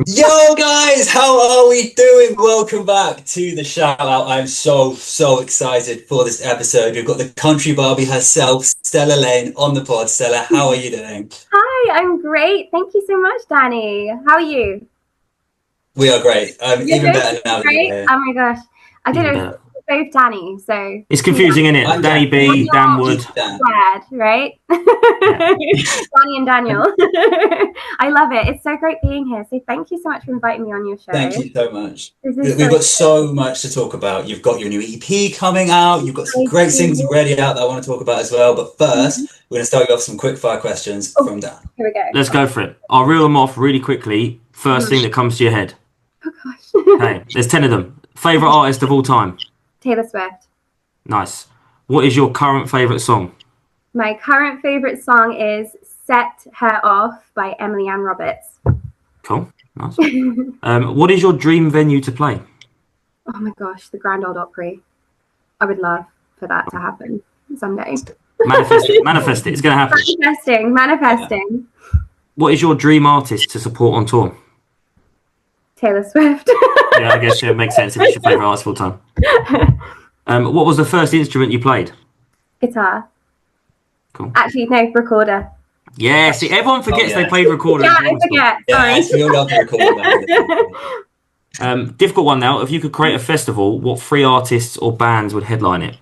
Yo guys, how are we doing? Welcome back to the shout out. I'm so excited for this episode. We've got the country Barbie herself, Stella Lain, on the pod. Stella, how are you doing? Hi, I'm great. Thank you so much, Danny. How are you? We are great. You're Even both better now that you're great. here. Oh my gosh. I don't Even know. better. We're both Danny, so It's confusing, isn't I'm it? Danny B, Dan Wood. Dan. glad, right? Danny and Daniel. I love it. It's so great being here. So thank you so much for inviting me on your show. Thank you so much. This is We've got so much to talk about. You've got your new EP coming out. You've got some great singles already out that I want to talk about as well. But first, we're going to start you off with some quick fire questions from Dan. Here we go. Let's go for it. I'll reel them off really quickly. First thing that comes to your head. Oh gosh. Okay, there's 10 of them. Favourite artist of all time? Taylor Swift. Nice. What is your current favourite song? My current favorite song is Set Her Off by Emily Ann Roberts. Cool. Nice. What is your dream venue to play? Oh my gosh, the Grand Ole Opry. I would love for that to happen someday. Manifest it. Manifest it. It's going to happen. Manifesting. What is your dream artist to support on tour? Taylor Swift. Yeah, I guess it makes sense if it's your favourite artist of all time. What was the first instrument you played? Guitar. Cool. Actually, no, recorder. Yeah, see, everyone forgets they played recorder. Yeah, I forget. Yeah, Sorry. we all love the recorder. Difficult one now. If you could create a festival, what 3 artists or bands would headline it?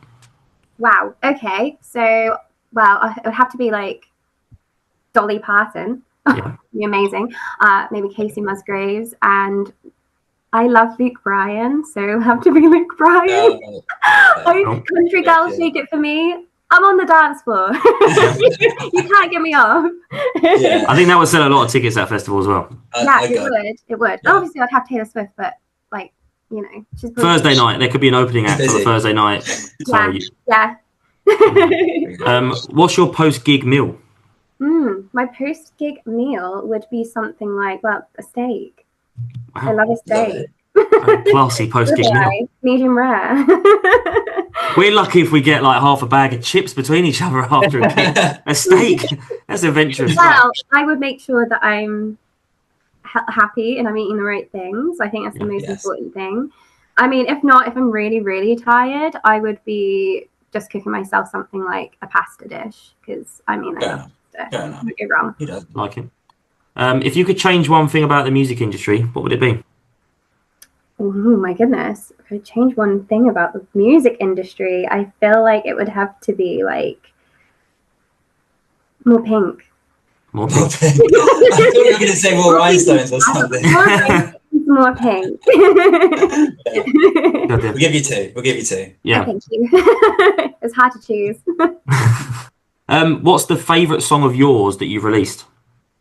Wow. Okay. So, well, it would have to be like Dolly Parton. Yeah. Be amazing. Maybe Casey Musgraves, and I love Luke Bryan, so it'll have to be Luke Bryan. Country girl, shake it for me. I'm on the dance floor. You can't get me off. Yeah. I think that would sell a lot of tickets at that festival as well. It would. Yeah. Obviously, I'd have Taylor Swift, but like, you know, she's Thursday night, there could be an opening act on a Thursday night. So Yeah. what's your post-gig meal? My post-gig meal would be something like, well, a steak. Wow. I love a steak. Classy post-gig meal. Medium rare. We're lucky if we get like half a bag of chips between each other after a gig. A steak. That's adventurous. Well, I would make sure that I'm happy and I'm eating the right things. I think that's the most important thing. I mean, if not, if I'm really, really tired, I would be just cooking myself something like a pasta dish. Because, I mean, I love pasta. Don't get wrong. He does. Like it. If you could change one thing about the music industry, what would it be? Oh my goodness. If I change one thing about the music industry, I feel like it would have to be like more pink. More More pink. pink. I thought you were going to say more rhinestones or something. More pink. We'll give you two. Yeah. Thank you. It's hard to choose. What's the favourite song of yours that you've released?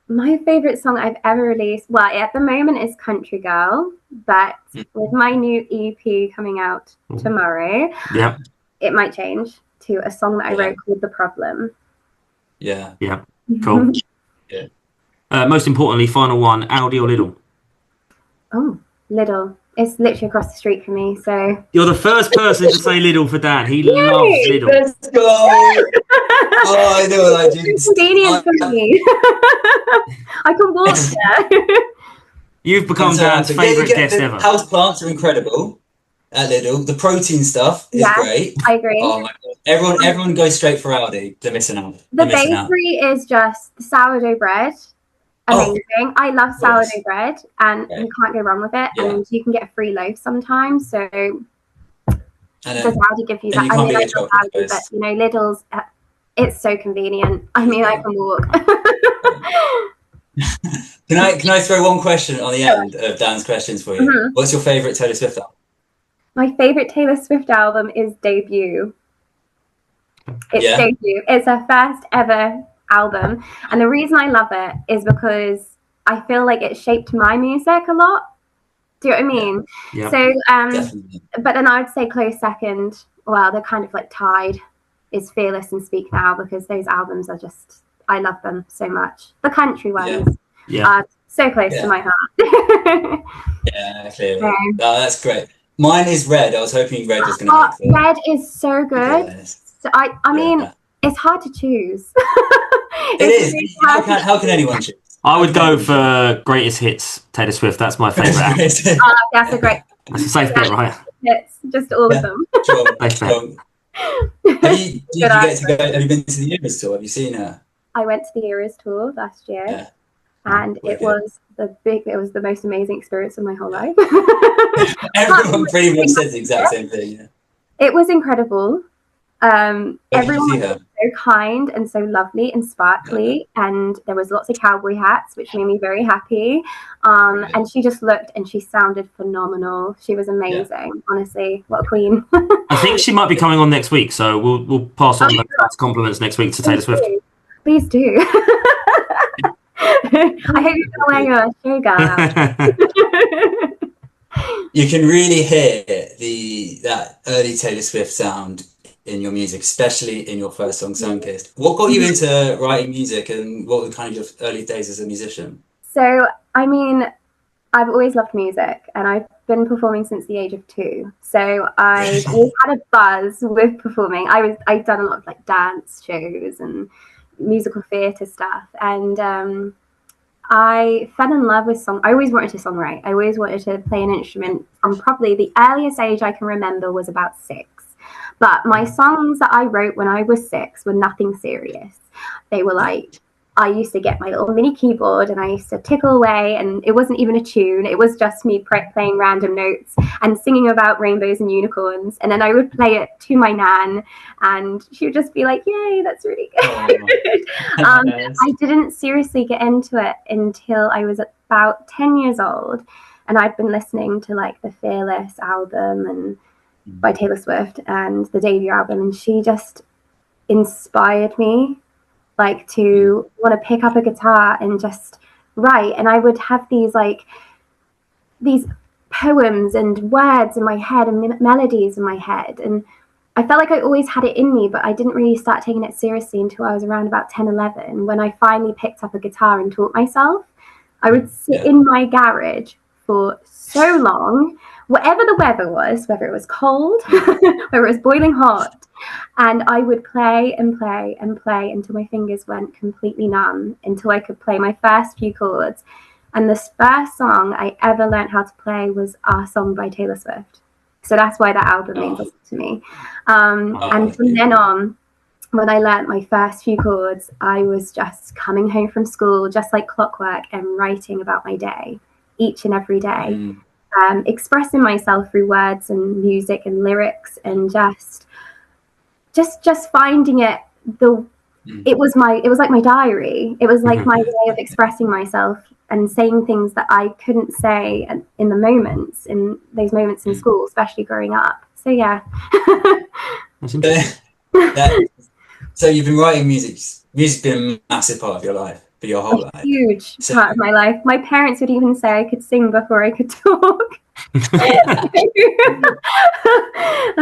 My favorite song I've ever released, well, at the moment is Country Girl, but with my new EP coming out tomorrow, it might change to a song that I wrote called The Problem. Yeah. Yeah. Cool. Yeah. Most importantly, final one, Aldi or Lidl? Oh, Lidl. It's literally across the street from me, so... You're the first person to say Lidl for Dan. He loves Lidl. Let's go! Oh, I know, like, it's convenient for me. I can walk there. You've become Dan's favourite guest ever. House plants are incredible at Lidl. The protein stuff is great. I agree. Oh my god! Everyone goes straight for Aldi. They're missing out. The bakery is just the sourdough bread. Amazing. I love sourdough bread, and you can't go wrong with it. Yeah. And you can get a free loaf sometimes. So does Aldi give you that? I mean, I love Aldi, but you know, Lidl's. It's so convenient. I mean, I can walk. Can I throw one question on the end of Dan's questions for you? What's your favourite Taylor Swift album? My favourite Taylor Swift album is Debut. It's Debut. It's her first ever album, and the reason I love it is because I feel like it shaped my music a lot. Do you know what I mean? Yeah. So, Definitely. but then I'd say close second. Well, they're kind of like tied. Is Fearless and Speak Now, because those albums are just, I love them so much. The country ones are so close to my heart. Yeah, clearly. No, that's great. Mine is Red. I was hoping Red was going to make Red is so good. Yes. So I mean, it's hard to choose. It is. How can anyone choose? I would go for greatest hits, Taylor Swift. That's my favourite. That's a great. That's a safe bet, right? It's just all of them. Sure, Safe bet. sure. Have you been to the Eras tour? Have you seen her? I went to the Eras tour last year. Yeah. And it was the most amazing experience of my whole life. Everyone pretty much says the exact same thing. Yeah. It was incredible. Everyone was so kind and so lovely and sparkly, and there was lots of cowboy hats, which made me very happy. And she just looked and she sounded phenomenal. She was amazing, honestly. What a queen. I think she might be coming on next week, so we'll pass on those compliments next week to Taylor Swift. Please do. I hope you're wearing your show gown. You can really hear that early Taylor Swift sound in your music, especially in your first song, Sunkissed. What got you into writing music, and what were kind of your early days as a musician? So, I mean, I've always loved music, and I've been performing since the age of 2. So I've always had a buzz with performing. I'd done a lot of like dance shows and musical theatre stuff, and I fell in love with song. I always wanted to songwrite. I always wanted to play an instrument. From probably the earliest age I can remember was about 6. But my songs that I wrote when I was 6 were nothing serious. They were like, I used to get my little mini keyboard and I used to tickle away, and it wasn't even a tune. It was just me playing random notes and singing about rainbows and unicorns. And then I would play it to my nan, and she would just be like, yay, that's really good. I didn't seriously get into it until I was about 10 years old. And I'd been listening to like the Fearless album and by Taylor Swift and the debut album. And she just inspired me like to want to pick up a guitar and just write. And I would have these poems and words in my head and melodies in my head, and I felt like I always had it in me, but I didn't really start taking it seriously until I was around about 10, 11, when I finally picked up a guitar and taught myself. I would sit in my garage for so long, whatever the weather was, whether it was cold, whether it was boiling hot, and I would play and play and play until my fingers went completely numb, until I could play my first few chords. And the first song I ever learned how to play was Our Song by Taylor Swift. So that's why that album means a lot to me. And from then on, when I learnt my first few chords, I was just coming home from school, just like clockwork, and writing about my day, each and every day, expressing myself through words and music and lyrics, and just finding it. It was like my diary. It was like my way of expressing myself and saying things that I couldn't say in those moments in school, especially growing up. So yeah. That's interesting. So you've been writing music. Music's been a massive part of your life, for your whole life. Huge part of my life. My parents would even say I could sing before I could talk. I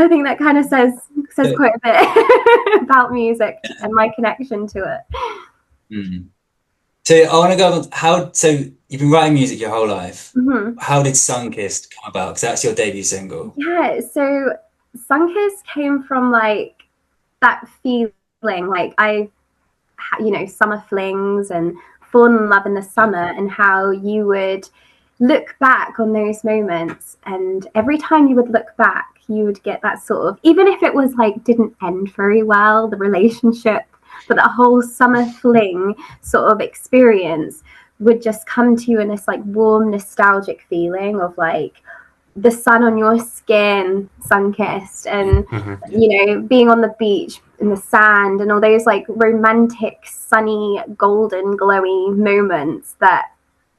think that kind of says quite a bit about music and my connection to it. So I want to go on. So you've been writing music your whole life. How did Sunkissed come about? Because that's your debut single. Yeah, so Sunkissed came from like that feeling, like summer flings and fallen in love in the summer, and how you would look back on those moments, and every time you would look back, you would get that sort of, even if it was like didn't end very well, the relationship, but that whole summer fling sort of experience would just come to you in this like warm, nostalgic feeling of like the sun on your skin, sun-kissed, and being on the beach in the sand, and all those like romantic, sunny, golden, glowy moments that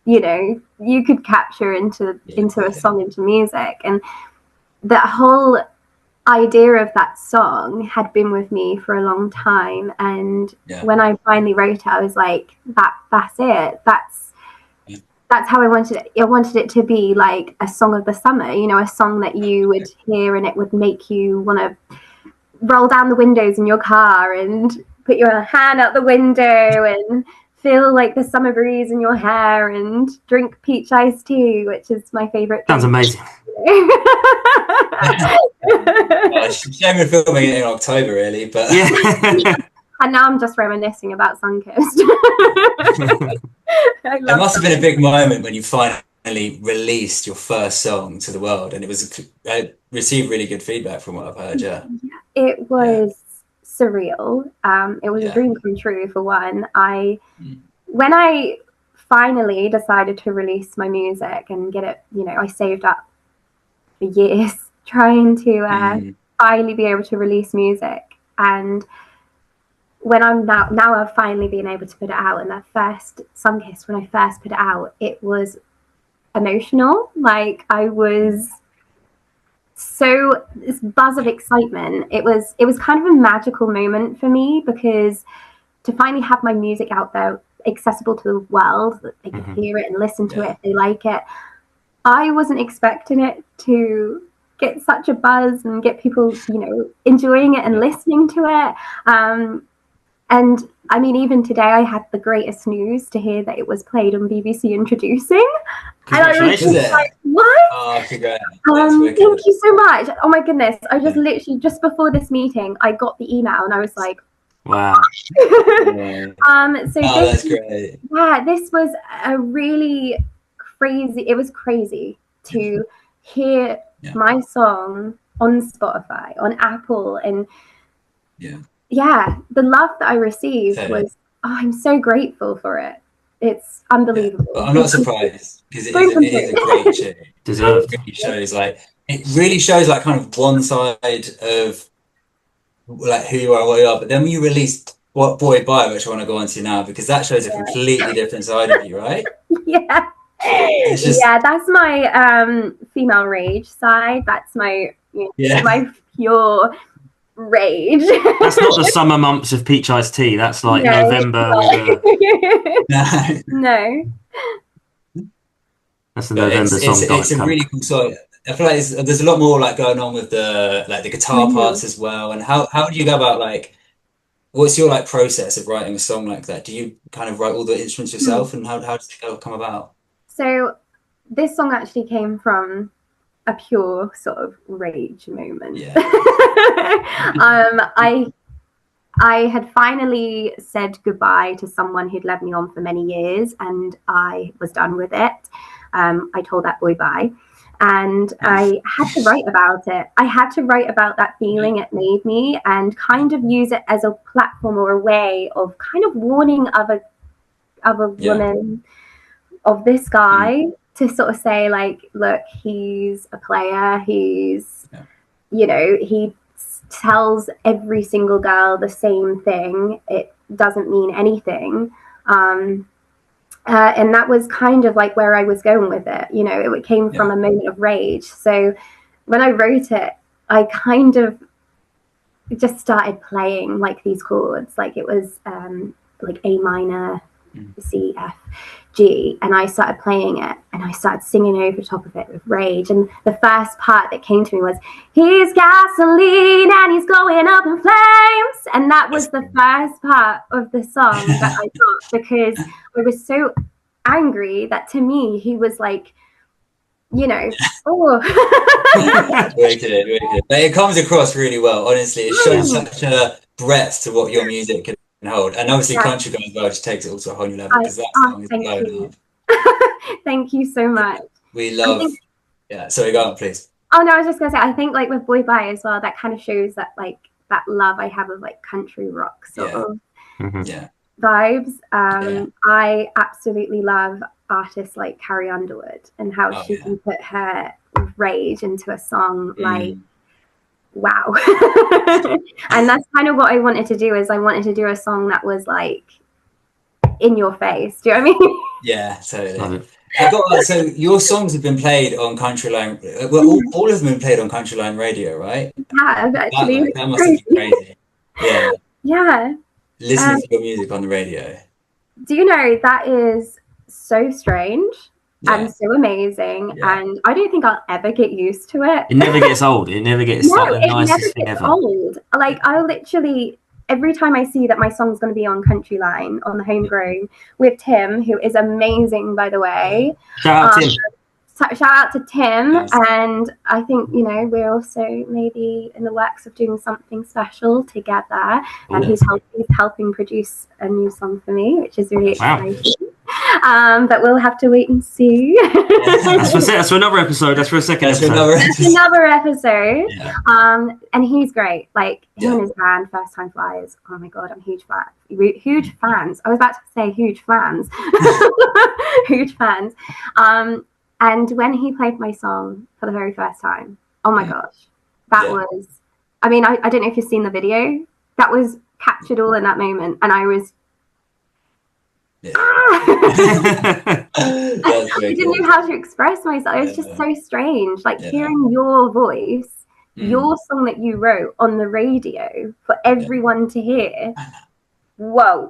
you could capture into a song, into music. And that whole idea of that song had been with me for a long time, and when I finally wrote it, I was like, that's it, that's how I wanted it. I wanted it to be like a song of the summer, a song that you would hear and it would make you want to roll down the windows in your car and put your hand out the window and feel like the summer breeze in your hair and drink peach iced tea, which is my favorite. Sounds amazing. Shame we're filming it in October, really, but And now I'm just reminiscing about Sunkissed. It must have been a big moment when you finally released your first song to the world, and I received really good feedback from what I've heard. Yeah, it was surreal. It was a dream come true for one. When I finally decided to release my music and get it, I saved up for years trying to finally be able to release music. And when I'm now I've finally been able to put it out. And that first Sunkissed, when I first put it out, it was emotional. Like I was so this buzz of excitement. It was kind of a magical moment for me, because to finally have my music out there accessible to the world, that they could hear it and listen to it if they like it. I wasn't expecting it to get such a buzz and get people, enjoying it and listening to it. And I mean, even today, I had the greatest news to hear that it was played on BBC Introducing. And I was just like, what? Oh, congrats. Thank you so much. Oh my goodness. I just literally, just before this meeting, I got the email and I was like, wow. That's great. Yeah, this was a really crazy, it was crazy to hear my song on Spotify, on Apple, and the love that I received was, I'm so grateful for it. It's unbelievable. But I'm not surprised, because it is a great tune. Deserved. It really shows like kind of one side of like who you are and what you are, but then when you release What Boy Bye, which I want to go on to now, because that shows a completely different side of you, right? That's my female rage side. That's my my pure rage. That's not the summer months of Peach Iced Tea. That's like November. No. That's the November song. It's a really cool song. I feel like there's a lot more like going on with the guitar parts as well. And how do you go about like, what's your like process of writing a song like that? Do you kind of write all the instruments yourself, and how does it come about? So this song actually came from a pure sort of rage moment. I had finally said goodbye to someone who'd led me on for many years, and I was done with it. I told that boy bye. And I had to write about it. I had to write about that feeling it made me, and kind of use it as a platform or a way of kind of warning other women of this guy, to sort of say like, look, he's a player. He's, he tells every single girl the same thing. It doesn't mean anything. And that was kind of like where I was going with it. It came from a moment of rage. So when I wrote it, I kind of just started playing like these chords. Like it was like A minor, C, F, G. And I started playing it, and I started singing over top of it with rage. And the first part that came to me was, he's gasoline and he's going up in flames. And that was the first part of the song that I got, because I was so angry that to me he was like, wicked. But it comes across really well, honestly. It shows such a breadth to what your music can hold, and obviously Country Girl as well just takes it all to a whole new level, because that song is blown up. Thank you so much. We love sorry, go on please. Oh no, I was just gonna say, I think like with Boy Bye as well, that kind of shows that like that love I have of like country rock sort of vibes. I absolutely love artists like Carrie Underwood, and how she can put her rage into a song like, wow. And that's kind of what I wanted to do, is I wanted to do a song that was like in your face. Do you know what I mean? Yeah, totally. So your songs have been played on Country Line. Well, all of them have been played on Country Line Radio, right? Yeah, actually. That must have been crazy. Yeah. Yeah. Listening to your music on the radio. Do you know, that is so strange and so amazing, and I don't think I'll ever get used to it. It never gets old. It never gets the nicest thing ever. Old. Like I literally, every time I see that my song's going to be on Country Line, on the Homegrown with Tim, who is amazing, by the way. Shout out Tim. shout out to Tim, Nice. and I think we're also maybe in the works of doing something special together. And he's helping produce a new song for me, which is really exciting. But we'll have to wait and see. That's for another episode. That's for a second episode. That's another episode. Yeah. And he's great. Like him and his band, First Time Flyers. Oh my god, I'm huge fans. I was about to say huge fans. Huge fans. And when he played my song for the very first time, oh my gosh, that was. I mean, I don't know if you've seen the video. That was captured all in that moment, and I was. I didn't know how to express myself. It was just so strange, like hearing your voice, your song that you wrote on the radio for everyone to hear. Whoa.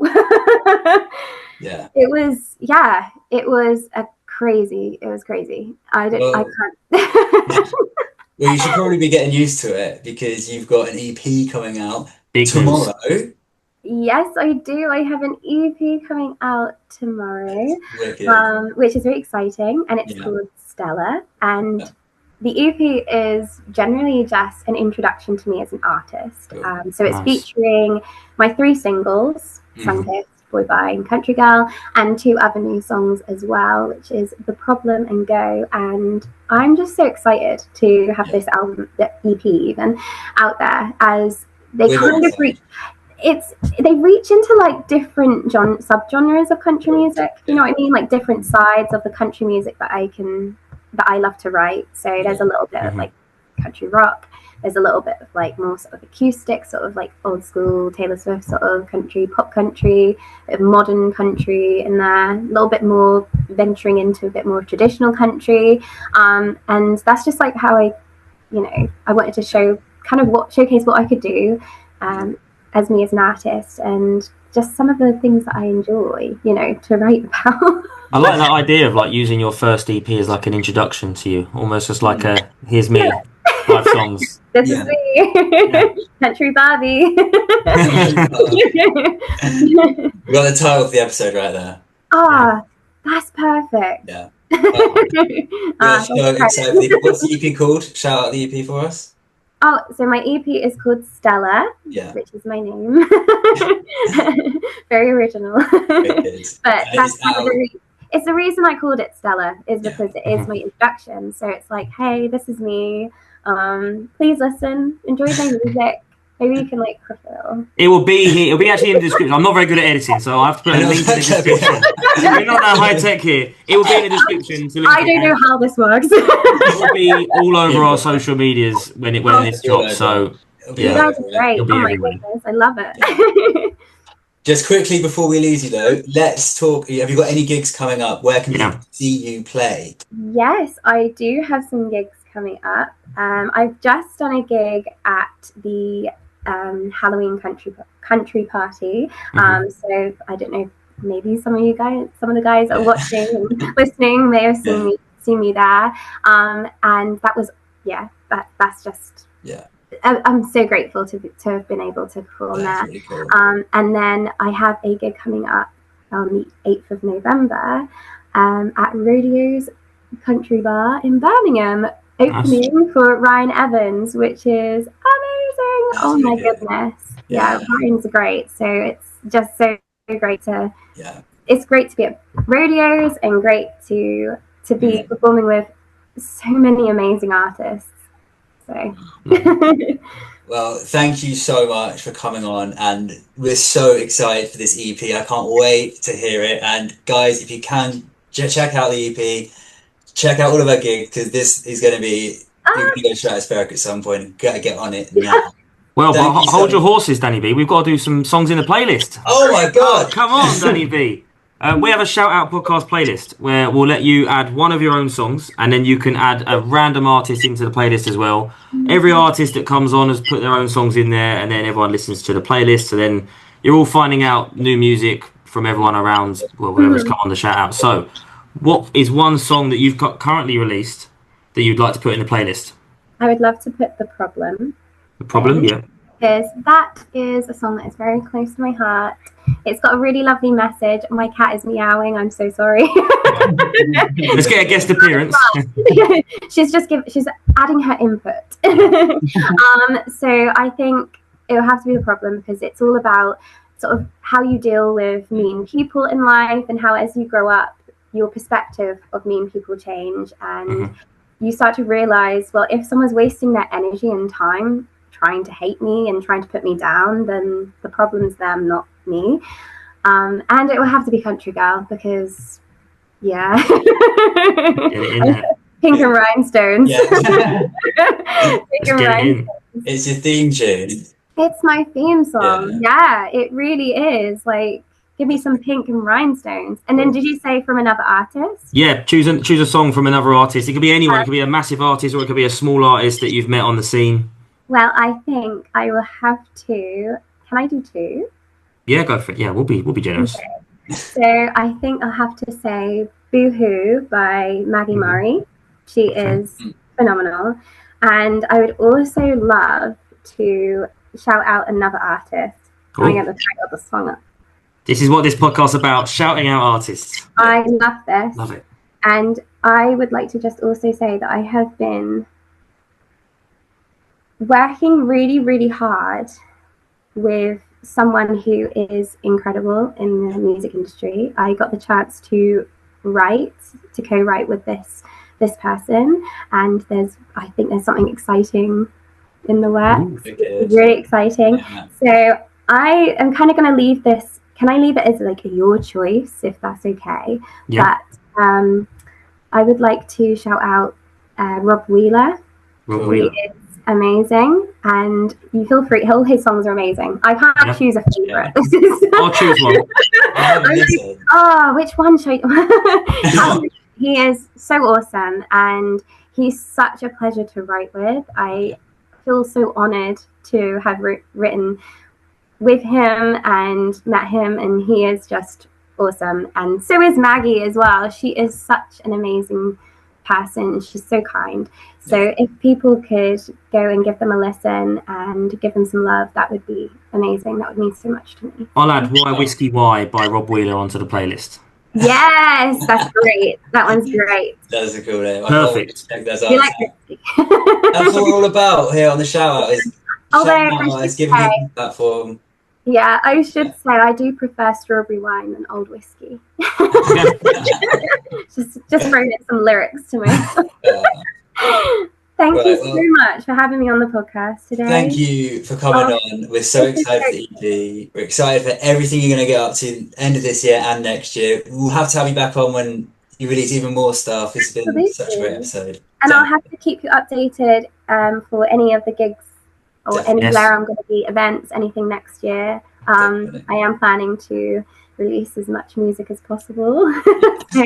It was crazy. It was crazy. I can't. Well, you should probably be getting used to it because you've got an EP coming out tomorrow. Yes, I do. I have an EP coming out tomorrow, which is very exciting, and it's called Stella. And the EP is generally just an introduction to me as an artist. So it's featuring my 3 singles, Sunkissed, Boy Bye and Country Girl, and 2 other new songs as well, which is The Problem and Go. And I'm just so excited to have this album, the EP even, out there, as they kind of reach into like different subgenres of country music. You know what I mean? Like different sides of the country music that I love to write. So there's a little bit of like country rock. There's a little bit of like more sort of acoustic, sort of like old school Taylor Swift sort of country, pop country, a bit of modern country in there, a little bit more venturing into a bit more traditional country. And that's just like how I wanted to showcase what I could do as me as an artist, and just some of the things that I enjoy, to write about. I like that idea of like using your first EP as like an introduction to you, almost just like a here's me, 5 songs. This is me, Country Barbie. We got the title of the episode right there. That's perfect. Yeah. So excited. What's the EP called? Shout out the EP for us. So my EP is called Stella, which is my name. Very original. But that's it's the reason I called it Stella, is because it is my introduction. So it's like, hey, this is me. Please listen, enjoy my music. Maybe you can like fulfill. It will be here. It'll be actually in the description. I'm not very good at editing, so I have to put a link in the description. We're not that high tech here. It will be in the description. I don't know how this works. It will be all over our social medias when this drops. So that's great. Oh my goodness, I love it. Yeah. Just quickly before we lose you though, let's talk. Have you got any gigs coming up? Where can people see you play? Yes, I do have some gigs coming up. I've just done a gig at the Halloween country party. So I don't know, maybe some of the guys that are watching and listening may have seen me there. And that was that's just I'm so grateful to have been able to perform there. Really cool. And then I have a gig coming up on the 8th of November at Rodeo's Country Bar in Birmingham, opening for Ryan Evans, which is amazing. Oh my goodness. Yeah, Ryan's great. So it's just so great to it's great to be at Rodeos and great to be performing with so many amazing artists. So well, thank you so much for coming on, and we're so excited for this EP. I can't wait to hear it. And guys, if you can check out the EP, check out all of our gigs, because this is going to be you're going to go stratospheric at some point. Gotta get on it now. Well, hold your horses, Danny B. We've got to do some songs in the playlist. Oh my god! Come on, Danny B. We have a shout out podcast playlist where we'll let you add one of your own songs, and then you can add a random artist into the playlist as well. Every artist that comes on has put their own songs in there, and then everyone listens to the playlist. So then you're all finding out new music from everyone around, whoever's come on the shout out. So, what is one song that you've got currently released that you'd like to put in the playlist? I would love to put The Problem. The Problem, yeah. because that is a song that is very close to my heart. It's got a really lovely message. My cat is meowing. I'm so sorry. Let's get a guest appearance. She's adding her input. So I think it will have to be the problem, because it's all about sort of how you deal with mean people in life, and how as you grow up, your perspective of mean people change, and you start to realize, well, if someone's wasting their energy and time trying to hate me and trying to put me down, then the problem's them, not me. And it will have to be Country Girl, because Pink and Rhinestones. Yeah. Pink and Rhinestones. It's your theme tune. It's my theme song. Yeah, it really is. Like, give me some Pink and Rhinestones. And then, did you say from another artist? Yeah, choose a song from another artist. It could be anyone. It could be a massive artist, or it could be a small artist that you've met on the scene. Well, I think I will have to. Can I do two? Yeah, go for it. Yeah, we'll be generous. Okay. So I think I'll have to say "Boo-Hoo" by Maggie Murray. She is phenomenal, and I would also love to shout out another artist. Cool. I get the title of the song up. This is what this podcast's about: shouting out artists. I love this. Love it. And I would like to just also say that I have been working really, really hard with someone who is incredible in the music industry. I got the chance to co-write with this person, and I think there's something exciting in the works. It's really exciting. Yeah. So I am kind of going to leave this. Can I leave it as like your choice, if that's okay? Yeah. But I would like to shout out Rob Wheeler. Rob Wheeler. He is amazing, and you feel free. All his songs are amazing. I can't choose a favorite. I'll choose one. Which one should I? He is so awesome, and he's such a pleasure to write with. I feel so honored to have written with him and met him, and he is just awesome. And so is Maggie as well. She is such an amazing person. She's so kind. So if people could go and give them a listen and give them some love, that would be amazing. That would mean so much to me. I'll add Why Whiskey Why by Rob Wheeler onto the playlist. Yes, that's great. That one's great. That's a cool name. Perfect. That's what we're all about here on the shout out. It's giving you a platform. Yeah, I should say I do prefer strawberry wine than old whiskey. just wrote some lyrics to myself. Thank you so much for having me on the podcast today. Thank you for coming on. We're so excited for the EP. We're excited for everything you're going to get up to end of this year and next year. We'll have to have you back on when you release even more stuff. It's been such a great episode. And I'll have to keep you updated for any of the gigs or anywhere I'm going to be, events, anything next year. I am planning to release as much music as possible. So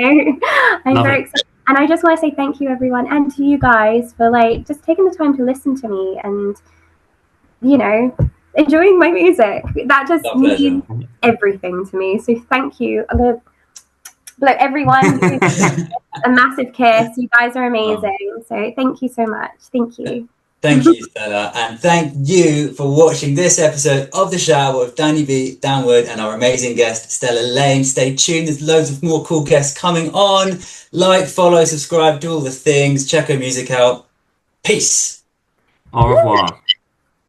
I'm very excited. And I just want to say thank you, everyone, and to you guys for just taking the time to listen to me and, enjoying my music. That just means everything to me. So thank you. I'm going to blow everyone a massive kiss. You guys are amazing. So thank you so much. Thank you. Thank you, Stella, and thank you for watching this episode of The Shower with Danny B, Dan Wood, and our amazing guest, Stella Lain. Stay tuned, there's loads of more cool guests coming on. Like, follow, subscribe, do all the things. Check her music out. Peace. Au revoir.